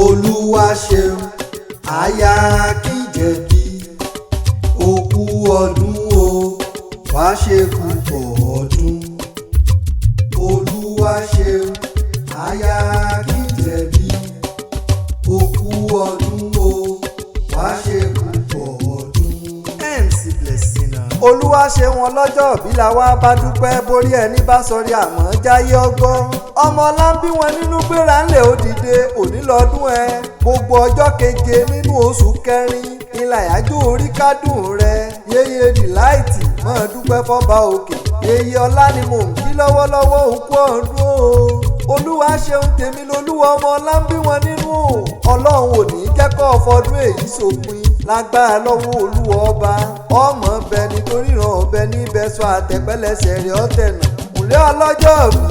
Olúwa ṣeun aya Akínjẹ̀bí òkú ọdún o wá ṣe púpọ̀ ọdún. Olúwa ṣeun aya Akínjẹ̀bí òkú ọdún o wá ṣe púpọ̀ ọdún. MC Blessing. Olúwa ṣe wọn lọ́jọ́ òbí la wá bá dúpẹ́ borí ẹni bá sọrí àmọ́ jáyé ọgbọ́n. Ọmọ ọlá ń bí wọn nínú gbéra ńlẹ̀ ó dìde òní lọ́dún ẹ. Gbogbo ọjọ́ keje nínú oṣù kẹrin ìlà àyájọ́ orí kádùn rẹ. Yeye dìláìtì máa dúpẹ́ fọ́ba òkè. Yeye ọlá ni mò ń kí lọ́wọ́lọ́wọ́ òkú ọdún o. Olúwa ṣeun tèmi lolúwa ọmọ ọlá ń bí wọn nínú o. Ọlọ́run ò ní jẹ́ kó fọdún èyí sópin lágbára lọ́wọ́ olúwa ọba. Ọmọ bẹ nítorí ìran ọbẹ̀ níbẹ̀ sọ àtẹ̀pẹ́lẹsẹ̀ rẹ̀ ọ̀tẹ̀nà. Ǹlẹ́ ọlọ́jọ́ òbí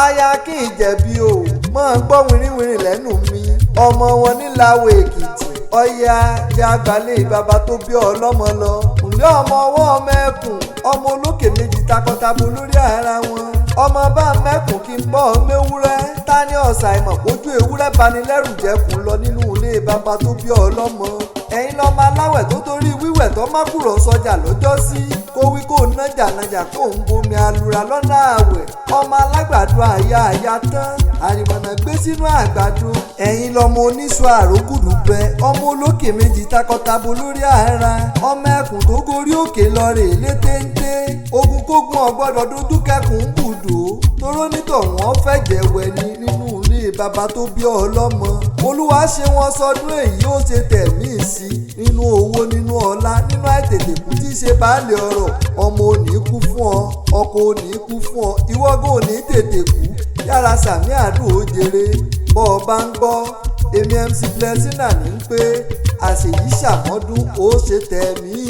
aya Akínjẹ̀bí o máa gbọ́ wìrìwìrì lẹ́nu mi. Ọmọ wọn ní Ilawe Ekiti ọ̀yà jẹ́ àgbálẹ̀ bàbá tó bí ọlọ́mọ lọ. Ǹlẹ́ ọmọ ọwọ́ ọmọ ẹkùn ọmọ olókè méjì takọtabo lórí ara wọn. Ọmọ bá mẹ́kùn kí n bọ́ mẹ́wúrẹ́ ta ní ọ̀sà ìmọ̀ pójú ewúrẹ́ banilẹ́rù jẹ́kùn lọ nínú ilé bàbá tó bí ọlọ́mọ. Ẹ̀yin lọ́mọ aláwẹ̀ tó torí wíwẹ̀ tó má kúrò sọjà lọ́jọ́sí kó wí kó nájà kó ń bomi alura lọ́nà àwẹ̀. Ọmọ alágbàdo àyà tán àrìmọ̀nà gbé sínú àgbàdo. Ẹ̀yin lọ́mọ oníṣu àrógùdù bẹ ọmọ olókè méjì takọtabo lórí ara. Ọmọ ẹkùn tó gorí òkè lọ rè létéńté. Ogun kógun ọgbọ́dọ̀ dúdú kẹkùn ń bùdó toró nítọ̀ wọ́n fẹ̀jẹ̀ wẹ̀ ni nínú ilé bàbá tó bí ọlọ́mọ. Olúwa ṣe wọn sọdún èyí ó ṣe tẹ̀mí sí nínú owó nínú ọlá nínú àìtètè kú tí í ṣe baálé ọrọ̀. Ọmọ ò ní kú fún ọ ọkọ ò ní kú fún ọ ìwọ́gùn ò ní tètè kú yára sàmì àdúrà ó jèrè. Bọ́ ọ bá ń gbọ́ èmi MC Blessing ní pé àṣèyí ṣàmọ́dún ó ṣe tẹ̀mí.